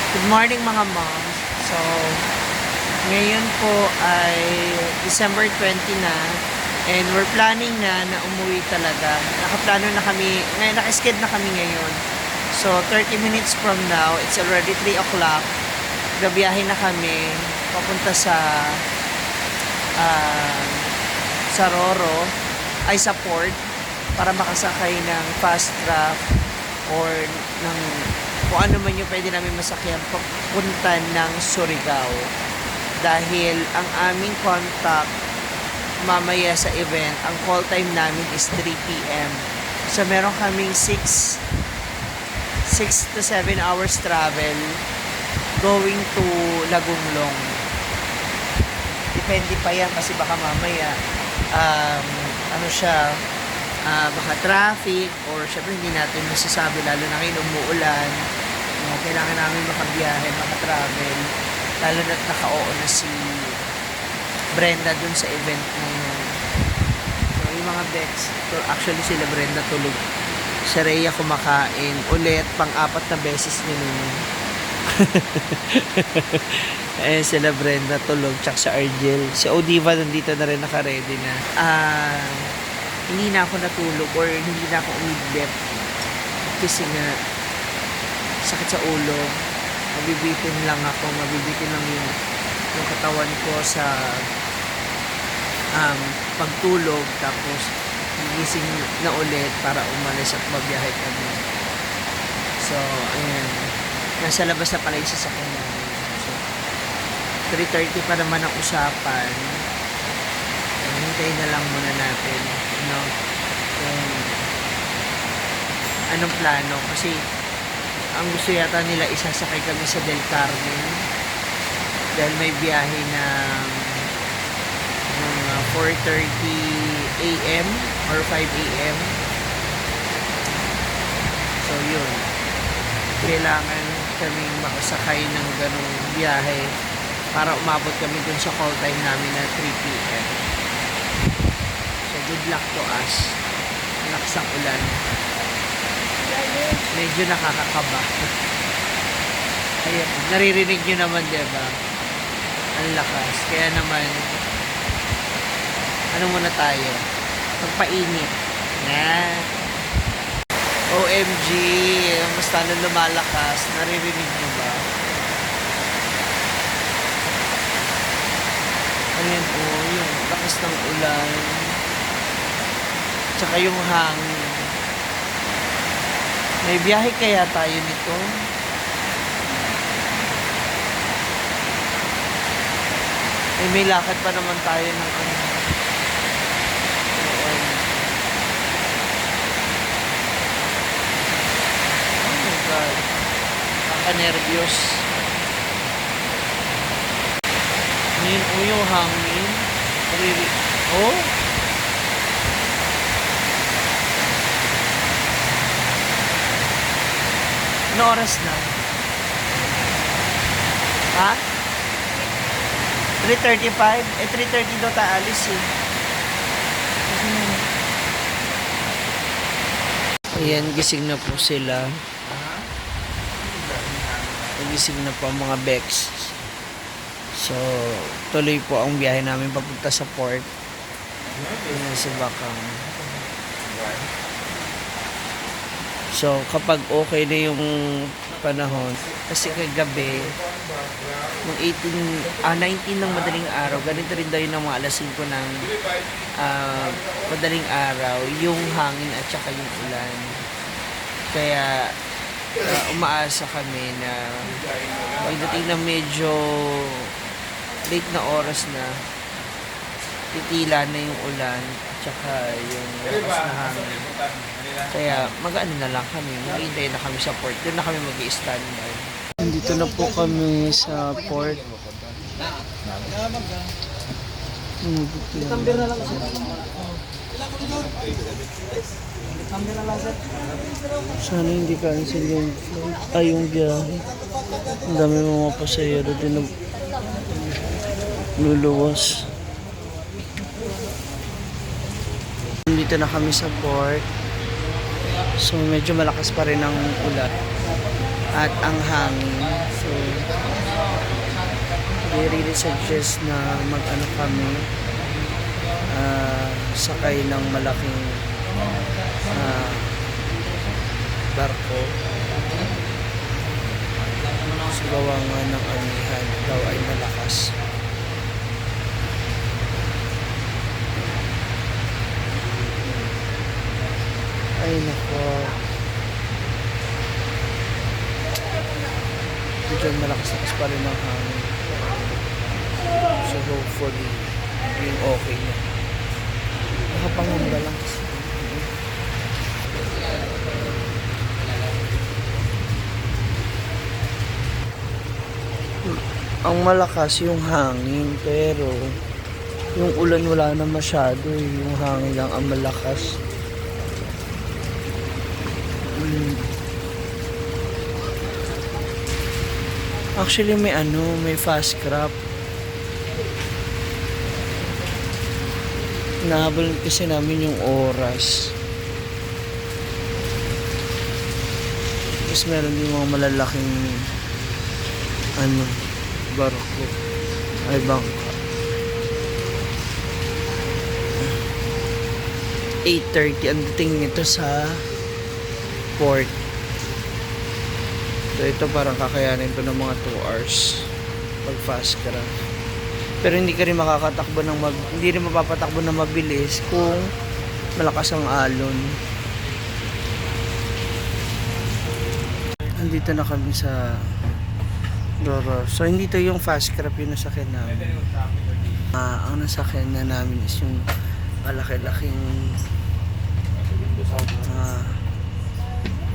Good morning mga moms. So, ngayon po ay December 20 na and we're planning na umuwi talaga. Nakaplano na kami, ngayon naka-sked na kami ngayon. So, 30 minutes from now, it's already 3 o'clock. Gabiyahin na kami papunta sa Roro, ay sa port para makasakay ng fast track or ng kung ano man yung pwede namin masakyan papunta ng Surigao. Dahil ang aming contact mamaya sa event, ang call time namin is 3 p.m. So meron kaming 6 to 7 hours travel going to Lagunglong. Depende pa yan kasi baka mamaya baka traffic or syempre hindi natin masasabi lalo na ngayon umuulan. Kailangan namin makabiyahe, makatravel lalo na't naka-oo na si Brenda dun sa event na yun. So yung mga bets, actually sila Brenda tulog, si Rhea kumakain ulit pang-4 na beses niya. Eh sila Brenda tulog, tsaka si Argel, si Odiva nandito na rin, naka-ready na. Hindi na ako natulog or hindi na ako umidlip kasi nga sakit sa ulo. Mabibitin lang yung katawan ko sa pagtulog, tapos gigising na ulit para umalis at mabiyahe kami. So ayan, nasa labas na pala yung sasakyan namin. So 3:30 pa naman ang usapan. Hintayin na lang muna natin, no? Anong plano? Kasi ang gusto yata nila isasakay kami sa Del Carmen dahil may biyahe na mga 4:30 a.m. or 5 a.m. So yun, kailangan kaming makasakay ng ganong biyahe para umabot kami dun sa call time namin na 3 p.m. So good luck to us. Lakas ang ulan. Medyo nakakakaba. Ayan, naririnig nyo naman, diba? Ang lakas. Kaya naman, ano muna tayo? Magpainit. Yan. OMG, mas talo lumalakas. Naririnig nyo ba? Ayan, yung lakas ng ulan. Tsaka yung hangin. May biyahe kaya tayo nito? May lakad pa naman tayo ng ano. Oh my God. Nakaka-nervyos. Ngayon, yung hangin. Oh? Ano oras na? Ha? 3:35? 3:30 daw tayo alis eh. Ayan, gising na po sila. Gising na po ang mga Bex. So, tuloy po ang biyahe namin papunta sa port. Ayan si Bakang. So, kapag okay na yung panahon, kasi kagabi, ng 19 ng madaling araw, ganito rin daw yun ng mga alas 5 ng madaling araw, yung hangin at saka yung ulan. Kaya, umaasa kami na pagdating na medyo late na oras na, titila na yung ulan at saka yung lakas na hangin. Kaya mag-ano na lang kami, maghihintay na kami sa port. Doon na kami mag-i-standby. Dito na po kami sa port. Sana hindi cancel yung flight, yung biyahe. Ang dami mga pasayero din na luluwas. Dito na kami sa port. So medyo malakas pa rin ang ulan at ang hangin. So they really suggest na mag-ano kami, sakay ng malaking barko. Sa gawa nga ng amihan daw ay malakas. Ay nako. Medyo malakas pa rin ang hangin. So hopefully, yung okay na. Nakapangamba lang kasi. Ang malakas yung hangin, pero yung ulan wala na masyado. Yung hangin lang ang malakas. Actually may fast crop. Nahabol kasi namin yung oras. Tapos meron din mga malalaking barko ay bangka. 8:30 ang dating nito sa port. So ito parang kakayanin to ng mga 2 hours pag fast craft. Pero hindi ka rin makakatakbo hindi rin mapapatakbo ng mabilis kung malakas ang alon. Andito na kami sa Roro. So hindi to yung fast craft yung nasakyan namin. Ang nasakyan na namin is yung malaki-laking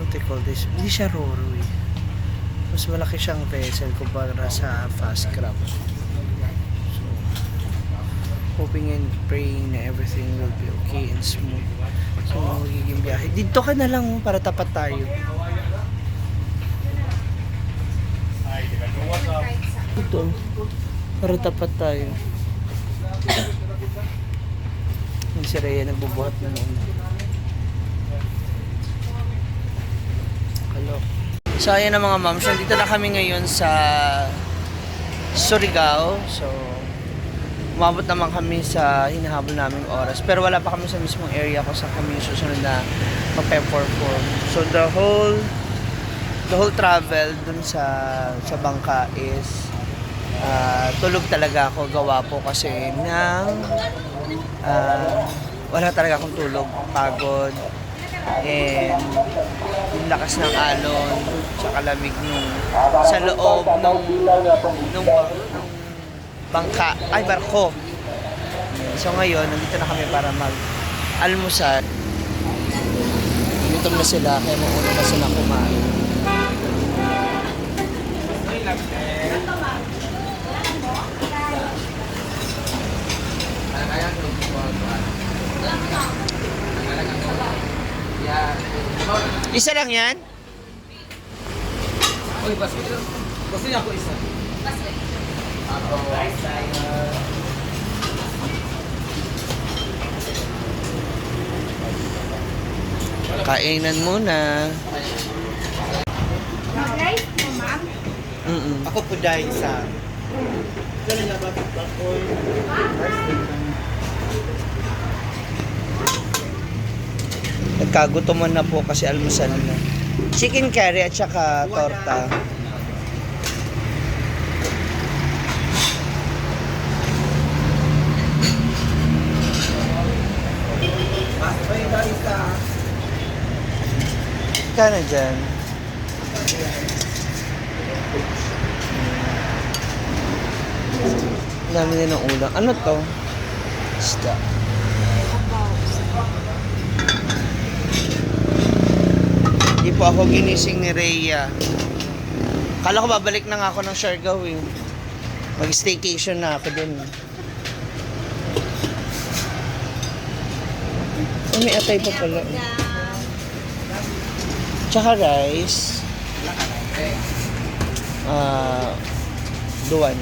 what they call this? Hindi siya Roro eh. Mas malaki siyang vessel kumpara sa fast craft. So hoping and praying na everything will be okay and smooth. So magiging biyahe. Dito ka na lang para tapat tayo. Ito, para tapat tayo. Yung si Rhea nagbubuhat na noon. Hello. So ayan na mga ma'am, so dito na kami ngayon sa Surigao. So umabot naman kami sa hinahabol naming oras. Pero wala pa kami sa mismong area kung saan kami susunod na magpe-perform. So the whole travel dun sa bangka is tulog talaga ako, gawa po kasi ng wala talaga akong tulog, pagod, and yung lakas ng alon tsaka lamig sa loob nung bangka, barko. So ngayon nandito na kami para mag-almusal. Gutom na sila kaya mauna na sila kumain. Isa lang yan? Uy, gusto niya ako isa. Kainan muna. Mag-rice mo, ma'am? Ako po dahil isa. Nagkagutoman na po kasi almusal na. Chicken curry at saka torta. Kano dyan? Dami din ng ulam. Ano to? Isda. Hindi po ako ginising ni Rhea. Kala ko babalik na nga ako ng Siargao eh. Mag-staycation na ako dun. Oh, may atay pa pala. Tsaka rice. Duwan.